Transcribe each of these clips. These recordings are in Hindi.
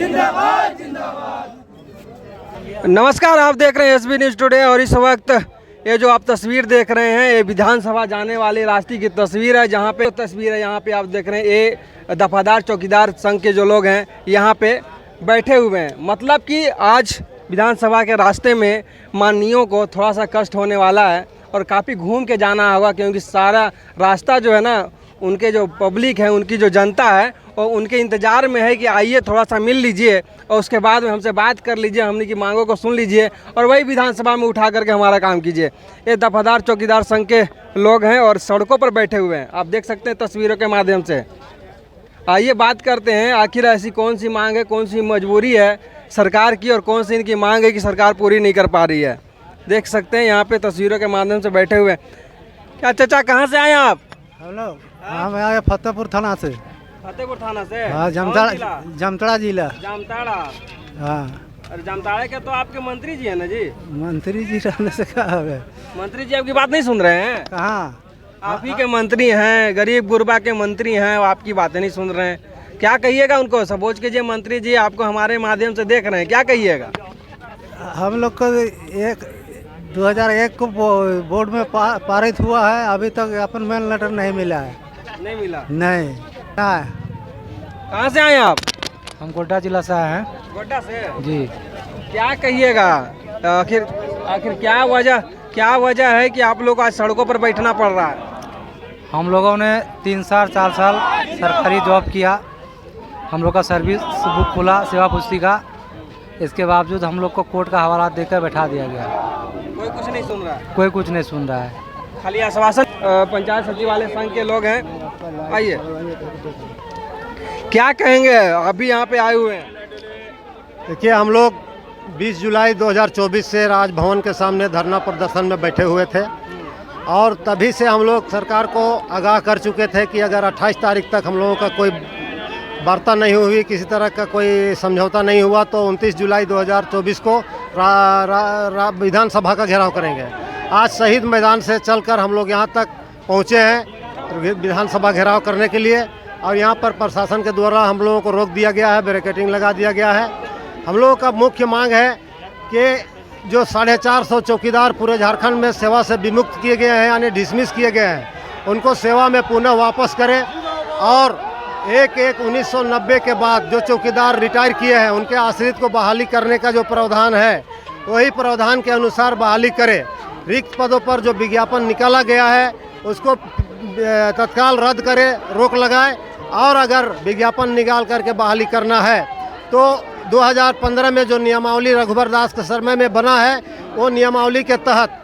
जिंदाबाद जिंदाबाद। नमस्कार, आप देख रहे हैं एसबी न्यूज़ टुडे और इस वक्त ये जो आप तस्वीर देख रहे हैं ये विधानसभा जाने वाले रास्ते की तस्वीर है। जहाँ पे तस्वीर है यहाँ पे आप देख रहे हैं ये दफादार चौकीदार संघ के जो लोग हैं यहाँ पे बैठे हुए हैं। मतलब कि आज विधानसभा के रास्ते में माननीयों को थोड़ा सा कष्ट होने वाला है और काफ़ी घूम के जाना होगा, क्योंकि सारा रास्ता जो है ना उनके जो पब्लिक है, उनकी जो जनता है और उनके इंतज़ार में है कि आइए थोड़ा सा मिल लीजिए और उसके बाद में हमसे बात कर लीजिए, हमने की मांगों को सुन लीजिए और वही विधानसभा में उठा करके हमारा काम कीजिए। ये दफादार चौकीदार संघ के लोग हैं और सड़कों पर बैठे हुए हैं, आप देख सकते हैं तस्वीरों के माध्यम से। आइए बात करते हैं आखिर ऐसी कौन सी मांग है, कौन सी मजबूरी है सरकार की और कौन सी इनकी मांग है कि सरकार पूरी नहीं कर पा रही है। देख सकते हैं यहाँ पे तस्वीरों के माध्यम से बैठे हुए। क्या चाचा, कहाँ से आए आप? हम लोग हम आए फतेहपुर थाना से। फतेहपुर थाना से? हाँ, जामताड़ा जिला। जामताड़ा? हाँ। अरे जामताड़ा के तो आपके मंत्री जी है ना जी? मंत्री जी रहने से कहा है? मंत्री जी आपकी बात नहीं सुन रहे हैं? कहाँ? आप ही के मंत्री हैं, गरीब गुरबा के मंत्री हैं, आपकी बातें नहीं सुन रहे हैं। क्या कहिएगा उनको? सबोच के जी मंत्री जी आपको हमारे माध्यम से देख रहे हैं, क्या कहिएगा? हम लोग को 2001 को बोर्ड में पारित हुआ है, अभी तक अपॉइंटमेंट लेटर नहीं मिला है। नहीं मिला? नहीं। कहाँ से आए आप? हम गोड्डा जिला से आए हैं। गोड्डा से जी। क्या कहिएगा आखिर क्या वजह है कि आप लोग आज सड़कों पर बैठना पड़ रहा है? हम लोगों ने 3 साल 4 साल सरकारी जॉब किया, हम लोग का सर्विस बुक खुला सेवा पुस्तिका, इसके बावजूद हम लोग को कोर्ट का हवाला देकर बैठा दिया गया। कोई कुछ नहीं सुन रहा है? कोई कुछ नहीं सुन रहा है, खाली आश्वासन। पंचायत सचिवालय संघ के लोग हैं, आइए क्या कहेंगे? अभी यहाँ पे आए हुए हैं। देखिए, हम लोग 20 जुलाई 2024 से राजभवन के सामने धरना प्रदर्शन में बैठे हुए थे और तभी से हम लोग सरकार को आगाह कर चुके थे कि अगर 28 तारीख तक हम लोगों का कोई वार्ता नहीं हुई, किसी तरह का कोई समझौता नहीं हुआ तो 29 जुलाई 2024 को विधानसभा का घेराव करेंगे। आज शहीद मैदान से चलकर हम लोग यहाँ तक पहुँचे हैं विधानसभा घेराव करने के लिए और यहाँ पर प्रशासन के द्वारा हम लोगों को रोक दिया गया है, बैरिकेडिंग लगा दिया गया है। हम लोगों का मुख्य मांग है कि जो 450 चौकीदार पूरे झारखंड में सेवा से विमुक्त किए गए हैं यानी डिसमिस किए गए हैं, उनको सेवा में पुनः वापस करें और 1/1/1990 के बाद जो चौकीदार रिटायर किए हैं उनके आश्रित को बहाली करने का जो प्रावधान है वही प्रावधान के अनुसार बहाली करें। रिक्त पदों पर जो विज्ञापन निकाला गया है उसको तत्काल रद्द करें, रोक लगाए और अगर विज्ञापन निकाल करके बहाली करना है तो 2015 में जो नियमावली रघुवर दास के समय में बना है वो नियमावली के तहत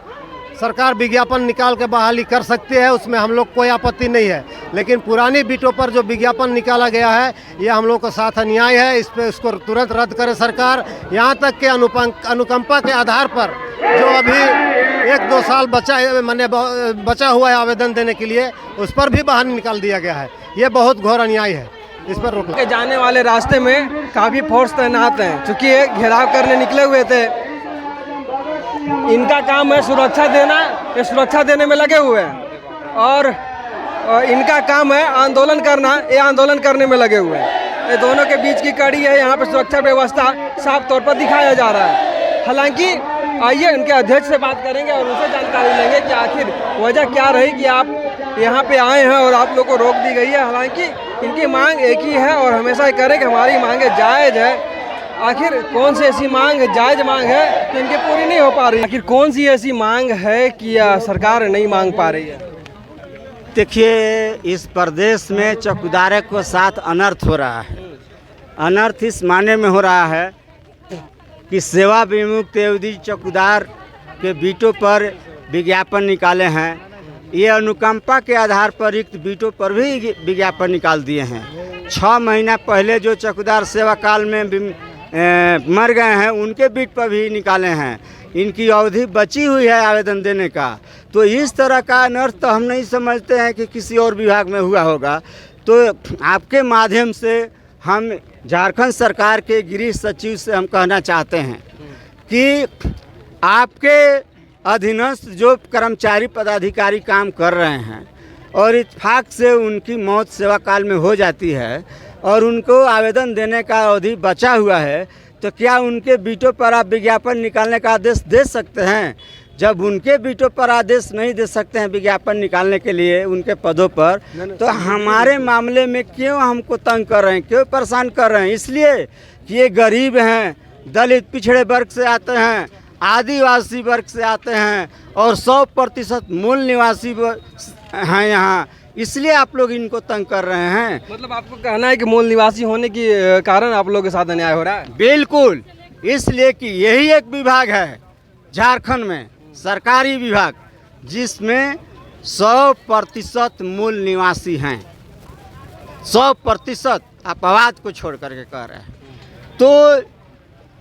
सरकार विज्ञापन निकाल के बहाली कर सकती है, उसमें हम लोग कोई आपत्ति नहीं है। लेकिन पुरानी बीटों पर जो विज्ञापन निकाला गया है ये हम लोग के साथ अन्याय है, इस पर उसको तुरंत रद्द करे सरकार। यहाँ तक के अनुकंपा के आधार पर जो अभी 1-2 साल बचा हुआ है आवेदन देने के लिए, उस पर भी बाहर निकाल दिया गया है। ये बहुत घोर अन्याय है, इस पर रोक के जाने वाले रास्ते में काफ़ी फोर्स तैनात हैं, चूँकि ये घेराव करने निकले हुए थे। इनका काम है सुरक्षा देना, ये सुरक्षा देने में लगे हुए हैं और इनका काम है आंदोलन करना, ये आंदोलन करने में लगे हुए हैं। ये दोनों के बीच की कड़ी है, यहाँ पे सुरक्षा व्यवस्था साफ तौर पर दिखाया जा रहा है। हालांकि आइए इनके अध्यक्ष से बात करेंगे और उनसे जानकारी लेंगे कि आखिर वजह क्या रही कि आप यहाँ पे आए हैं और आप लोग को रोक दी गई है। हालांकि इनकी मांग एक ही है और हमेशा ही करें कि हमारी मांगे जायज़ है। आखिर कौन सी ऐसी मांग जायज़ मांग है कि इनकी पूरी नहीं हो पा रही? आखिर कौन सी ऐसी मांग है कि सरकार नहीं मांग पा रही है? देखिए, इस प्रदेश में चौकीदारों के साथ अनर्थ हो रहा है। अनर्थ इस माने में हो रहा है कि सेवा विमुक्त अवधि चौकीदार के बीटों पर विज्ञापन निकाले हैं, ये अनुकंपा के आधार पर रिक्त बीटों पर भी विज्ञापन निकाल दिए हैं। 6 महीना पहले जो चौकीदार सेवा काल में मर गए हैं उनके बीट पर भी निकाले हैं। इनकी अवधि बची हुई है आवेदन देने का, तो इस तरह का अनर्थ तो हम नहीं समझते हैं कि किसी और विभाग में हुआ होगा। तो आपके माध्यम से हम झारखंड सरकार के गृह सचिव से हम कहना चाहते हैं कि आपके अधीनस्थ जो कर्मचारी पदाधिकारी काम कर रहे हैं और इत्तेफाक से उनकी मौत सेवा काल में हो जाती है, और उनको आवेदन देने का अवधि बचा हुआ है, तो क्या उनके वीटो पर आप विज्ञापन निकालने का आदेश दे सकते हैं? जब उनके वीटो पर आदेश नहीं दे सकते हैं विज्ञापन निकालने के लिए उनके पदों पर, तो हमारे मामले में क्यों हमको तंग कर रहे हैं, क्यों परेशान कर रहे हैं? इसलिए कि ये गरीब हैं, दलित पिछड़े वर्ग से आते हैं, आदिवासी वर्ग से आते हैं और 100% मूल निवासी हैं यहाँ, इसलिए आप लोग इनको तंग कर रहे हैं। मतलब आपको कहना है कि मूल निवासी होने के कारण आप लोगों के साथ अन्याय हो रहा है? बिल्कुल, इसलिए कि यही एक विभाग है झारखंड में, सरकारी विभाग, जिसमें 100% मूल निवासी हैं। 100% आप आवाज को छोड़ करके कह रहे हैं। तो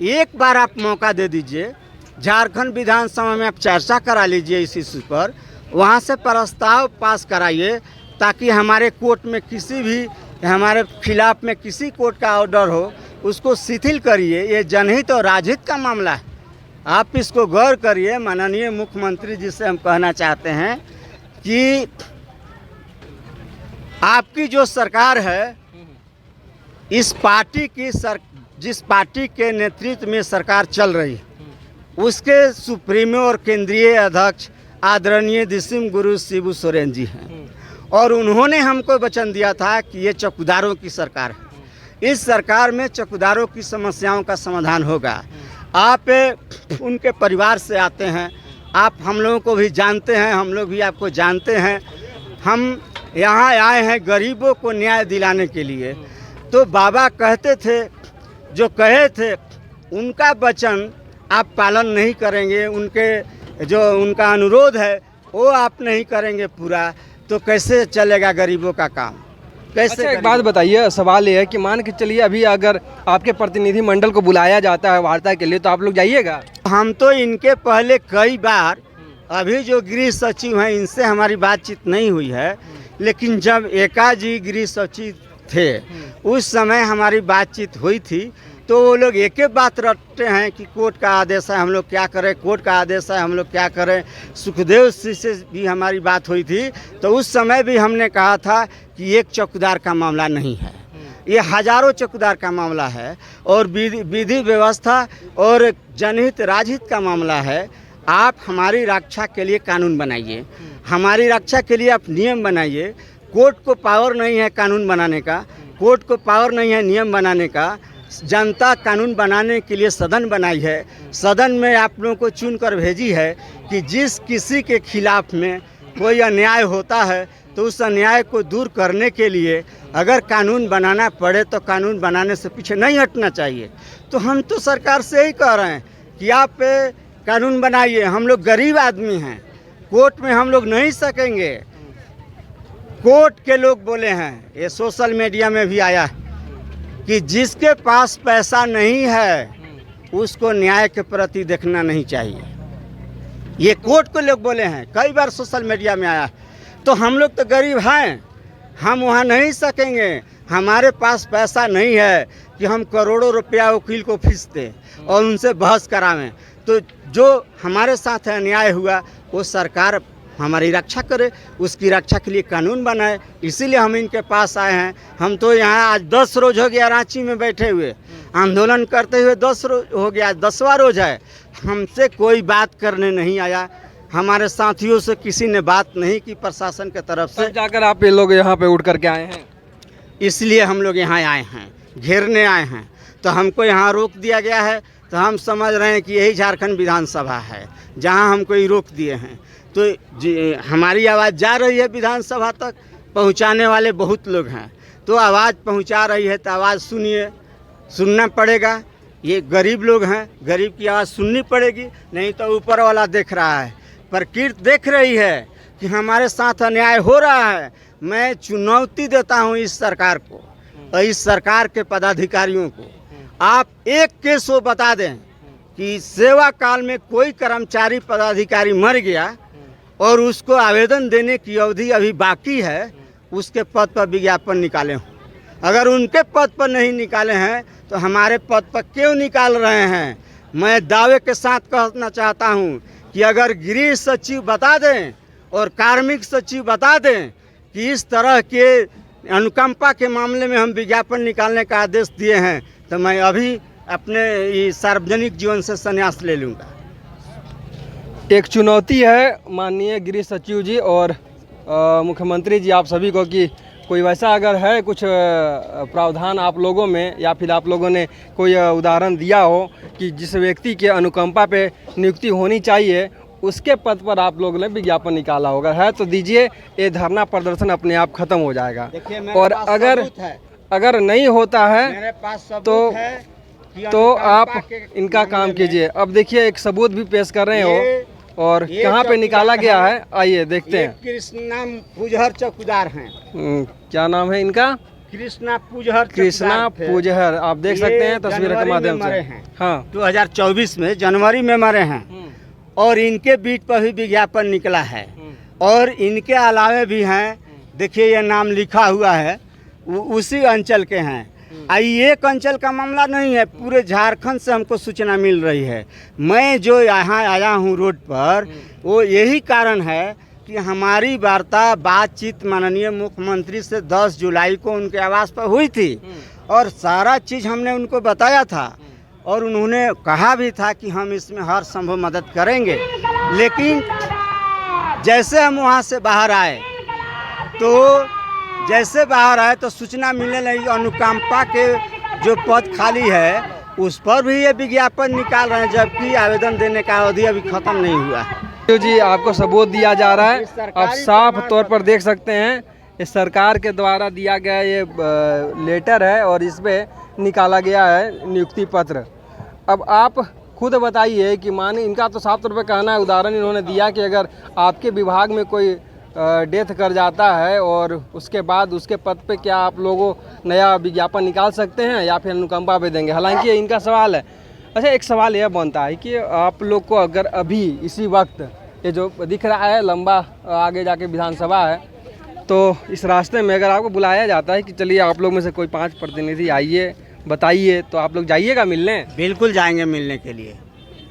एक बार आप मौका दे दीजिए, झारखंड विधानसभा में आप चर्चा करा लीजिए इस इशू पर, वहाँ से प्रस्ताव पास कराइए ताकि हमारे कोर्ट में किसी भी हमारे खिलाफ में किसी कोर्ट का ऑर्डर हो उसको शिथिल करिए। ये जनहित और राजहित का मामला है, आप इसको गौर करिए। माननीय मुख्यमंत्री जी से हम कहना चाहते हैं कि आपकी जो सरकार है, इस पार्टी की जिस पार्टी के नेतृत्व में सरकार चल रही है, उसके सुप्रीमो और केंद्रीय अध्यक्ष आदरणीय दिसिम गुरु शिबू सोरेन जी हैं, और उन्होंने हमको वचन दिया था कि ये चौकीदारों की सरकार है, इस सरकार में चौकीदारों की समस्याओं का समाधान होगा। आप उनके परिवार से आते हैं, आप हम लोगों को भी जानते हैं, हम लोग भी आपको जानते हैं। हम यहाँ आए हैं गरीबों को न्याय दिलाने के लिए। तो बाबा कहते थे, जो कहे थे उनका वचन आप पालन नहीं करेंगे, उनके जो उनका अनुरोध है वो आप नहीं करेंगे पूरा, तो कैसे चलेगा गरीबों का काम? कैसे? अच्छा, एक बात बताइए, सवाल ये है कि मान के चलिए अभी अगर आपके प्रतिनिधि मंडल को बुलाया जाता है वार्ता के लिए, तो आप लोग जाइएगा? हम तो इनके पहले कई बार, अभी जो गृह सचिव हैं इनसे हमारी बातचीत नहीं हुई है, लेकिन जब एका जी गृह सचिव थे उस समय हमारी बातचीत हुई थी। तो वो लोग एक ही बात रटते हैं कि कोर्ट का आदेश है, हम लोग क्या करें, कोर्ट का आदेश है, हम लोग क्या करें। सुखदेव सिंह से भी हमारी बात हुई थी, तो उस समय भी हमने कहा था कि एक चौकीदार का मामला नहीं है, ये हजारों चौकीदार का मामला है और विधि व्यवस्था और जनहित राजहित का मामला है। आप हमारी रक्षा के लिए कानून बनाइए, हमारी रक्षा के लिए आप नियम बनाइए। कोर्ट को पावर नहीं है कानून बनाने का, कोर्ट को पावर नहीं है नियम बनाने का। जनता कानून बनाने के लिए सदन बनाई है, सदन में आप लोगों को चुन कर भेजी है कि जिस किसी के खिलाफ में कोई अन्याय होता है तो उस अन्याय को दूर करने के लिए अगर कानून बनाना पड़े तो कानून बनाने से पीछे नहीं हटना चाहिए। तो हम तो सरकार से ही कह रहे हैं कि आप कानून बनाइए। हम लोग गरीब आदमी हैं, कोर्ट में हम लोग नहीं सकेंगे। कोर्ट के लोग बोले हैं, ये सोशल मीडिया में भी आया है कि जिसके पास पैसा नहीं है उसको न्याय के प्रति देखना नहीं चाहिए। ये कोर्ट के लोग बोले हैं, कई बार सोशल मीडिया में आया। तो हम लोग तो गरीब हैं, हम वहाँ नहीं सकेंगे। हमारे पास पैसा नहीं है कि हम करोड़ों रुपया वकील को फीस दें और उनसे बहस करावें। तो जो हमारे साथ अन्याय हुआ वो सरकार हमारी रक्षा करे, उसकी रक्षा के लिए कानून बनाए, इसीलिए हम इनके पास आए हैं। हम तो यहाँ आज 10 रोज हो गया रांची में बैठे हुए, आंदोलन करते हुए 10 रोज हो गया, 10वां रोज है। हमसे कोई बात करने नहीं आया, हमारे साथियों से किसी ने बात नहीं की प्रशासन के तरफ से। जाकर आप ये लोग यहाँ पे उठ करके आए हैं? इसलिए हम लोग यहाँ आए हैं, घेरने आए हैं। तो हमको यहाँ रोक दिया गया है, तो हम समझ रहे हैं कि यही झारखंड विधानसभा है जहाँ हमको ही रोक दिए हैं। तो हमारी आवाज़ जा रही है विधानसभा तक, पहुंचाने वाले बहुत लोग हैं, तो आवाज़ पहुंचा रही है तो आवाज़ सुनिए, सुनना पड़ेगा। ये गरीब लोग हैं, गरीब की आवाज़ सुननी पड़ेगी, नहीं तो ऊपर वाला देख रहा है, प्रकृति देख रही है कि हमारे साथ अन्याय हो रहा है। मैं चुनौती देता हूं इस सरकार को और इस सरकार के पदाधिकारियों को, आप एक केस वो बता दें कि सेवा काल में कोई कर्मचारी पदाधिकारी मर गया और उसको आवेदन देने की अवधि अभी बाकी है, उसके पद पर विज्ञापन निकाले हों। अगर उनके पद पर नहीं निकाले हैं तो हमारे पद पर क्यों निकाल रहे हैं? मैं दावे के साथ कहना चाहता हूं कि अगर गृह सचिव बता दें और कार्मिक सचिव बता दें कि इस तरह के अनुकंपा के मामले में हम विज्ञापन निकालने का आदेश दिए हैं, तो मैं अभी अपने ये सार्वजनिक जीवन से संन्यास ले लूँगा। एक चुनौती है माननीय गृह सचिव जी और मुख्यमंत्री जी आप सभी को कि कोई वैसा अगर है कुछ प्रावधान आप लोगों में या फिर आप लोगों ने कोई उदाहरण दिया हो कि जिस व्यक्ति के अनुकंपा पे नियुक्ति होनी चाहिए उसके पद पर आप लोगों ने विज्ञापन निकाला होगा है तो दीजिए, ये धरना प्रदर्शन अपने आप खत्म हो जाएगा। और अगर नहीं होता है मेरे पास सबूत तो है तो आप इनका काम कीजिए। अब देखिए एक सबूत भी पेश कर रहे हो और कहाँ पे निकाला गया है, आइए देखते हैं। कृष्णा पूजहर चौकीदार हैं। क्या नाम है इनका? कृष्णा पूजहर। कृष्णा पूजहर, आप देख सकते हैं तस्वीर के माध्यम से। हाँ, 2024 में जनवरी में मरे हैं और इनके बीच पर भी विज्ञापन निकला है और इनके अलावे भी हैं। देखिए ये नाम लिखा हुआ है, उसी अंचल के हैं। एक अंचल का मामला नहीं है, पूरे झारखंड से हमको सूचना मिल रही है। मैं जो यहाँ आया हूँ रोड पर, वो यही कारण है कि हमारी वार्ता बातचीत माननीय मुख्यमंत्री से 10 जुलाई को उनके आवास पर हुई थी और सारा चीज़ हमने उनको बताया था और उन्होंने कहा भी था कि हम इसमें हर संभव मदद करेंगे। लेकिन जैसे हम वहाँ से बाहर आए तो सूचना मिलने लगी अनुकंपा के जो पद खाली है उस पर भी ये विज्ञापन निकाल रहे हैं, जबकि आवेदन देने का अवधि अभी खत्म नहीं हुआ है। जी आपको सबूत दिया जा रहा है, आप साफ तौर पर देख सकते हैं इस सरकार के द्वारा दिया गया ये लेटर है और इसमें निकाला गया है नियुक्ति पत्र। अब आप खुद बताइए कि माने इनका तो साफ तौर पर कहना है, उदाहरण इन्होंने दिया कि अगर आपके विभाग में कोई डेथ कर जाता है और उसके बाद उसके पद पे क्या आप लोगों नया विज्ञापन निकाल सकते हैं या फिर अनुकंपा पे देंगे। हालांकि इनका सवाल है। अच्छा, एक सवाल यह बनता है कि आप लोग को अगर अभी इसी वक्त ये जो दिख रहा है लंबा आगे जाके विधानसभा है, तो इस रास्ते में अगर आपको बुलाया जाता है कि चलिए आप लोग में से कोई 5 प्रतिनिधि आइए बताइए, तो आप लोग जाइएगा मिलने? बिल्कुल जाएंगे मिलने के लिए।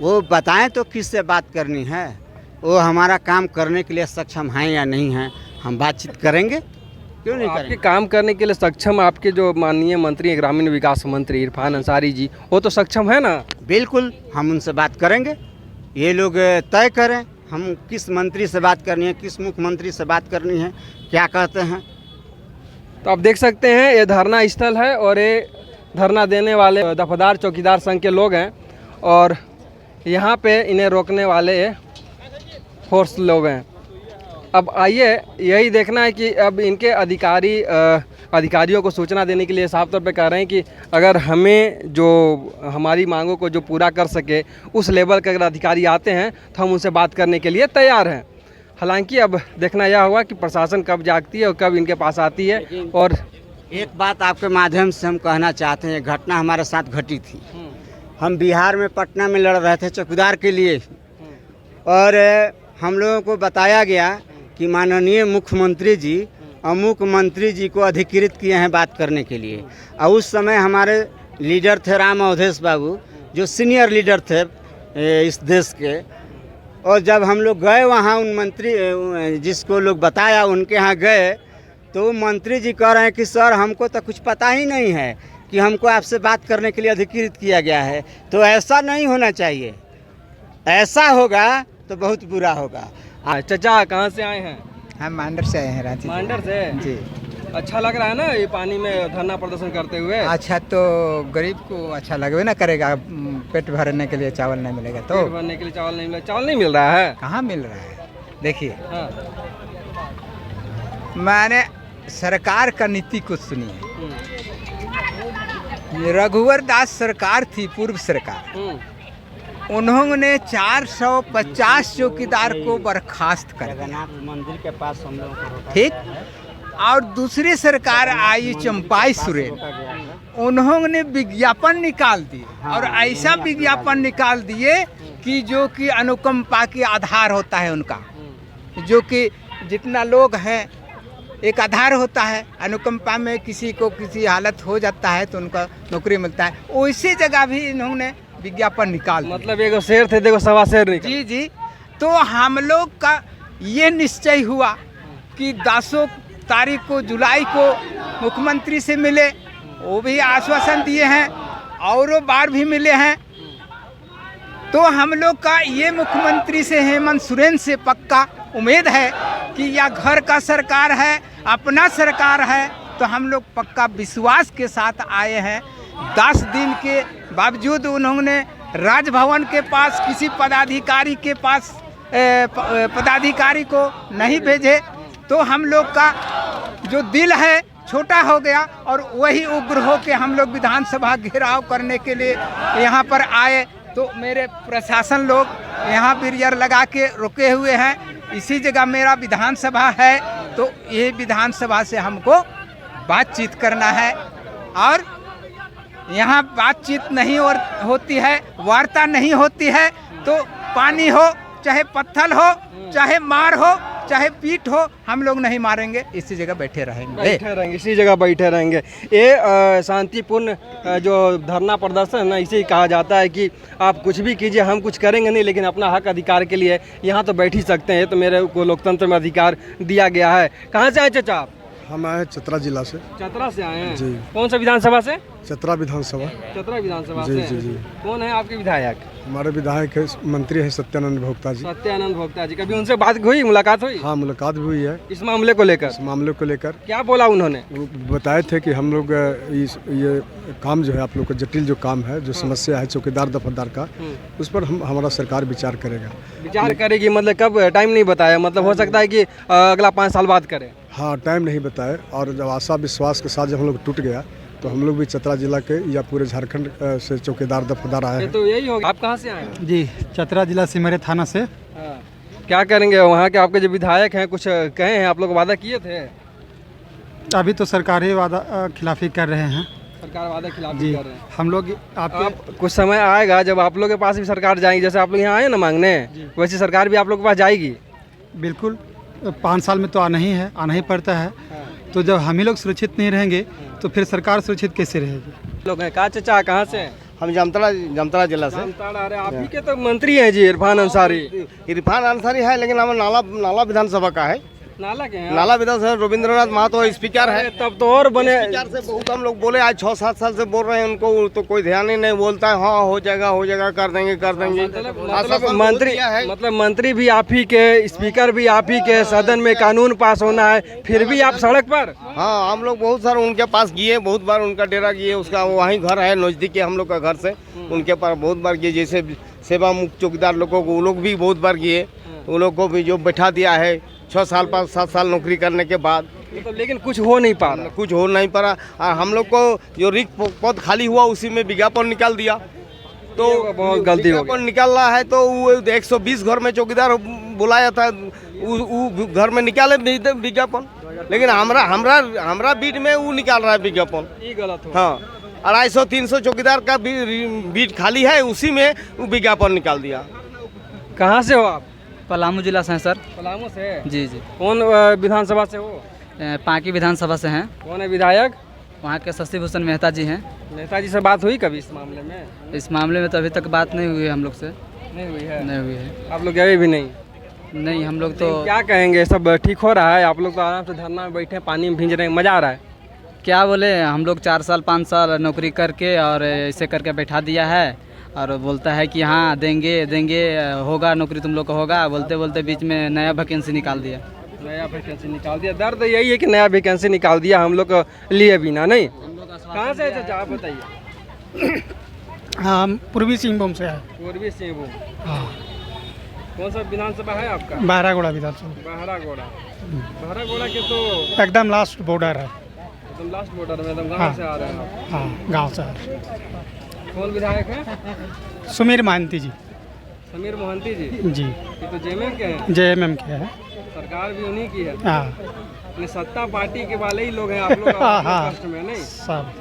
वो बताएं तो किससे बात करनी है, वो हमारा काम करने के लिए सक्षम हैं या नहीं हैं, हम बातचीत करेंगे, क्यों नहीं करेंगे। आपके काम करने के लिए सक्षम आपके जो माननीय मंत्री ग्रामीण विकास मंत्री इरफान अंसारी जी, वो तो सक्षम है ना? बिल्कुल, हम उनसे बात करेंगे। ये लोग तय करें हम किस मंत्री से बात करनी है, किस मुख्यमंत्री से बात करनी है, क्या कहते हैं। तो आप देख सकते हैं ये धरना स्थल है और ये धरना देने वाले दफादार चौकीदार संघ के लोग हैं और यहाँ पे इन्हें रोकने वाले फोर्स लोग हैं। अब आइए यही देखना है कि अब इनके अधिकारियों को सूचना देने के लिए साफ तौर पे कह रहे हैं कि अगर हमें जो हमारी मांगों को जो पूरा कर सके उस लेवल के अगर अधिकारी आते हैं तो हम उनसे बात करने के लिए तैयार हैं। हालांकि अब देखना यह होगा कि प्रशासन कब जागती है और कब इनके पास आती है। और एक बात आपके माध्यम से हम कहना चाहते हैं, घटना हमारे साथ घटी थी। हम बिहार में पटना में लड़ रहे थे चौकीदार के लिए और हम लोगों को बताया गया कि माननीय मुख्यमंत्री जी अमुक मंत्री जी को अधिकृत किए हैं बात करने के लिए। और उस समय हमारे लीडर थे राम अवधेश बाबू, जो सीनियर लीडर थे इस देश के। और जब हम लोग गए वहाँ उन मंत्री जिसको लोग बताया उनके यहाँ गए तो मंत्री जी कह रहे हैं कि सर हमको तो कुछ पता ही नहीं है कि हमको आपसे बात करने के लिए अधिकृत किया गया है। तो ऐसा नहीं होना चाहिए, ऐसा होगा तो बहुत बुरा होगा। चाचा कहाँ से आए हैं? हम मांडर से आए हैं, रांची मांडर से जी। अच्छा लग रहा है ना ये पानी में धरना प्रदर्शन करते हुए? अच्छा, तो गरीब को अच्छा लगवे ना करेगा, पेट भरने के लिए चावल नहीं मिलेगा तो। पेट भरने के लिए चावल नहीं मिला, चावल नहीं मिल रहा है? कहाँ मिल रहा है? देखिए हाँ। मैंने सरकार का नीति को सुनिए। रघुवर दास सरकार थी, पूर्व सरकार, उन्होंने 450 चौकीदार को बर्खास्त कर दिया मंदिर के पास हम लोग, ठीक। और दूसरी सरकार आई चंपाई सोरेन, उन्होंने विज्ञापन निकाल दिए और ऐसा विज्ञापन निकाल दिए कि जो कि अनुकंपा की आधार होता है उनका, जो कि जितना लोग हैं एक आधार होता है। अनुकंपा में किसी को किसी हालत हो जाता है तो उनका नौकरी मिलता है, उसी जगह भी इन्होंने विज्ञापन निकाल। मतलब एक शेर थे, देखो सवा शेर निकाल। जी जी। तो हम लोग का ये निश्चय हुआ कि 10 तारीख को जुलाई को मुख्यमंत्री से मिले, वो भी आश्वासन दिए हैं, और बार भी मिले हैं। तो हम लोग का ये मुख्यमंत्री से, हेमंत सोरेन से पक्का उम्मीद है कि यह घर का सरकार है, अपना सरकार है, तो हम लोग पक्का विश्वास के साथ आए हैं। 10 दिन के बावजूद उन्होंने राजभवन के पास किसी पदाधिकारी के पास पदाधिकारी को नहीं भेजे, तो हम लोग का जो दिल है छोटा हो गया, और वही उग्र हो के हम लोग विधानसभा घेराव करने के लिए यहाँ पर आए। तो मेरे प्रशासन लोग यहाँ बैरियर लगा के रुके हुए हैं। इसी जगह मेरा विधानसभा है, तो ये विधानसभा से हमको बातचीत करना है, और यहाँ बातचीत नहीं होती है, वार्ता नहीं होती है, तो पानी हो चाहे पत्थर हो, चाहे मार हो, चाहे पीट हो, हम लोग नहीं मारेंगे, इसी जगह बैठे रहेंगे, इसी जगह बैठे रहेंगे। ये शांतिपूर्ण जो धरना प्रदर्शन है ना, इसे कहा जाता है कि आप कुछ भी कीजिए, हम कुछ करेंगे नहीं, लेकिन अपना हक अधिकार के लिए यहाँ तो बैठ ही सकते हैं। तो मेरे को लोकतंत्र में अधिकार दिया गया है। कहाँ से आए चाचा आप? हम आए चतरा जिला से। चतरा से आए हैं जी। कौन सा विधानसभा से? चतरा विधानसभा। चतरा विधानसभा जी से। जी जी। कौन है आपके विधायक? हमारे विधायक है, मंत्री है सत्यानंद भोक्ता जी। सत्यानंद भोक्ता जी, कभी उनसे बात हुई, मुलाकात हुई? हाँ, मुलाकात भी हुई है इस मामले को लेकर। इस मामले को लेकर क्या बोला उन्होंने? वो बताए थे कि हम लोग ये काम जो है, आप लोग का जटिल जो काम है, जो समस्या है चौकीदार दफादार का, उस पर हमारा सरकार विचार करेगा। विचार करेगी मतलब कब? टाइम नहीं बताया, मतलब हो सकता है कि अगला 5 साल बाद करें। हाँ, टाइम नहीं बताए, और जब आशा विश्वास के साथ जब हम लोग टूट गया, तो हम लोग भी चतरा जिला के या पूरे झारखंड से चौकीदार दफादार आए हैं। तो यही होगा। आप कहाँ से आए हैं? जी, चतरा जिला सिमरे थाना से। हाँ। क्या करेंगे वहाँ के? आपके जो विधायक हैं कुछ कहे हैं? आप लोग वादा किए थे? अभी तो सरकारी वादा खिलाफी कर रहे हैं। सरकार वादा खिलाफ जी, कर रहे हैं। हम लोग आप कुछ समय आएगा जब आप लोग के पास भी सरकार जाएगी, जैसे आप लोग यहाँ आए ना मांगने, वैसे सरकार भी आप लोग के पास जाएगी। बिल्कुल 5 साल में तो आना ही पड़ता है। तो जब हम ही लोग सुरक्षित नहीं रहेंगे, तो फिर सरकार सुरक्षित कैसे रहेगी? लोग हैं। कहाँ चाचा, कहाँ से? हम जामताड़ा जिला से। अरे आप ही के तो मंत्री हैं जी, इरफान अंसारी। इरफान अंसारी है, लेकिन हम नाला विधानसभा का है। नाला के हैं? नाला विधानसभा रविंद्रनाथ महतो स्पीकर है। तब तो और बने। स्पीकर से बहुत हम लोग बोले, आज 6-7 साल से बोल रहे हैं उनको, तो कोई ध्यान ही नहीं, बोलता है हाँ हो जाएगा कर देंगे। मतलब मंत्री भी आप ही के, स्पीकर भी आप ही के, सदन में कानून पास होना है, फिर भी आप सड़क पर? हाँ, हम लोग बहुत सारे उनके पास गए, बहुत बार उनका डेरा गए, उसका वहीं घर है नज़दीक है हम लोग का घर से, उनके पास बहुत बार गए। जैसे सेवा मुक्त चौकीदार लोगों को, वो लोग भी बहुत बार गए, वो लोग को भी जो बैठा दिया है 6 साल 5-7 साल नौकरी करने के बाद, तो लेकिन कुछ हो नहीं पा रहा। कुछ हो नहीं पा रहा। और हम लोग को जो रिक्त पद खाली हुआ, उसी में विज्ञापन निकाल दिया, तो बहुत गलती हो गई। निकाल रहा है, तो वो 120 घर में चौकीदार बुलाया था, वो घर में निकाले विज्ञापन, लेकिन हमरा बीट में वो निकाल रहा है विज्ञापन। ये गलत हो। हाँ, 250-300 चौकीदार का बीट खाली है, उसी में वो विज्ञापन निकाल दिया। कहाँ से हो आप? पलामू जिला से हैं सर। पलामू से? जी जी। कौन विधानसभा से हो? पांकी विधानसभा से हैं। कौन है विधायक? वहाँ के शशि भूषण मेहता जी हैं। मेहता जी से बात हुई कभी इस मामले में? इस मामले में तो अभी तक बात नहीं हुई है हम लोग से। नहीं हुई है? नहीं हुई है। आप लोग गए भी नहीं? नहीं, हम लोग तो क्या कहेंगे, सब ठीक हो रहा है? आप लोग तो आराम से धरना में बैठे, पानी में भींज रहे हैं, मज़ा आ रहा है? क्या बोले, हम लोग 4 साल 5 साल नौकरी करके और ऐसे करके बैठा दिया है, और बोलता है कि हाँ देंगे होगा नौकरी, तुम लोग को होगा, बोलते बीच में नया वैकेंसी निकाल दिया। नया वैकेंसी निकाल दिया। दर्द यही है कि नया वैकेंसी निकाल दिया हम लोग लिए बिना। नहीं, कहाँ से है चाचा आप बताइए? हाँ, पूर्वी सिंहभूम से है। पूर्वी सिंहभूम। हाँ। कौन सा विधानसभा है आपका? बहरागोड़ा विधानसभा। बहरागोड़ा के तो एकदम लास्ट बॉर्डर है। एकदम लास्ट बॉर्डर में, एकदम गाँव हाँ। से आ रहे हैं आप? हाँ, गांव से। कौन विधायक है? सुमीर महंती जी। समीर मोहंती जी? जी। ये तो जेएमएम के हैं। जेएमएम के है। सरकार भी उन्हीं की है। हाँ। अपने सत्ता पार्टी के वाले ही लोग हैं आप लोग। हाँ, कष्ट में नहीं सब।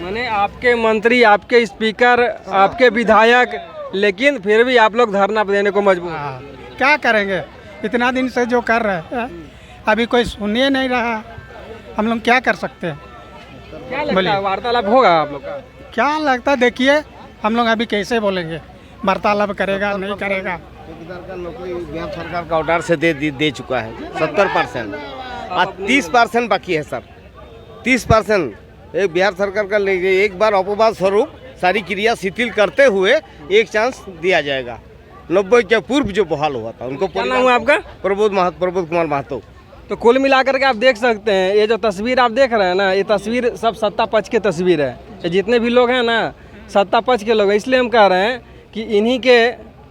माने आपके मंत्री, आपके स्पीकर, आपके विधायक, लेकिन फिर भी आप लोग धरना देने को मजबूर। हाँ, क्या करेंगे, इतना दिन से जो कर रहे हैं, अभी कोई सुनिए नहीं रहा, हम लोग क्या कर सकते हैं? क्या लगता है वार्तालाप होगा आप लोग का? क्या लगता है, देखिए हम लोग अभी कैसे बोलेंगे, वार्तालाप करेगा नहीं करेगा। चौकीदार का नौकरी बिहार सरकार का ऑर्डर से दे चुका है 70%, और 30% बाकी है सर। 30% एक बिहार सरकार का लेके एक बार अपवाद स्वरूप सारी क्रिया शिथिल करते हुए एक चांस दिया जाएगा। 90 के पूर्व जो बहाल हुआ था उनको। क्या नाम है आपका? प्रबोध कुमार महतो। तो कुल मिलाकर के आप देख सकते हैं, ये जो तस्वीर आप देख रहे हैं ना, ये तस्वीर सब सत्ता पक्ष की तस्वीर है। ये जितने भी लोग हैं ना, सत्ता पक्ष के लोग हैं। इसलिए हम कह रहे हैं कि इन्हीं के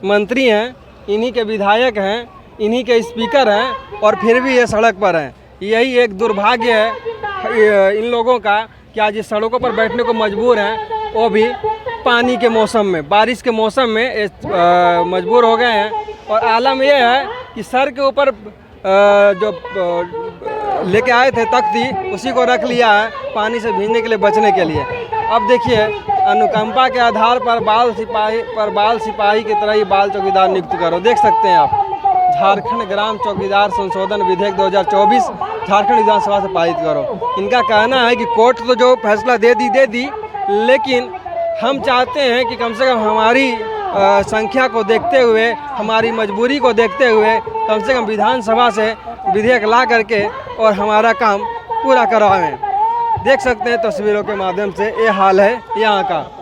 मंत्री हैं, इन्हीं के विधायक हैं, इन्हीं के स्पीकर हैं और फिर भी ये सड़क पर हैं। यही एक दुर्भाग्य है इन लोगों का कि आज इस सड़कों पर बैठने को मजबूर हैं, वो भी पानी के मौसम में, बारिश के मौसम में मजबूर हो गए हैं। और आलम यह है कि सर के ऊपर जो लेके आए थे तख्ती, उसी को रख लिया है पानी से भीगने के लिए, बचने के लिए। अब देखिए, अनुकंपा के आधार पर बाल सिपाही की तरह ही बाल चौकीदार नियुक्त करो। देख सकते हैं आप, झारखंड ग्राम चौकीदार संशोधन विधेयक 2024 झारखंड विधानसभा से पारित करो। इनका कहना है कि कोर्ट तो जो फैसला दे दी, लेकिन हम चाहते हैं कि कम से कम हमारी संख्या को देखते हुए, हमारी मजबूरी को देखते हुए कम से कम विधानसभा से विधेयक ला करके और हमारा काम पूरा करवाएं। देख सकते हैं तस्वीरों के माध्यम से ये हाल है यहाँ का।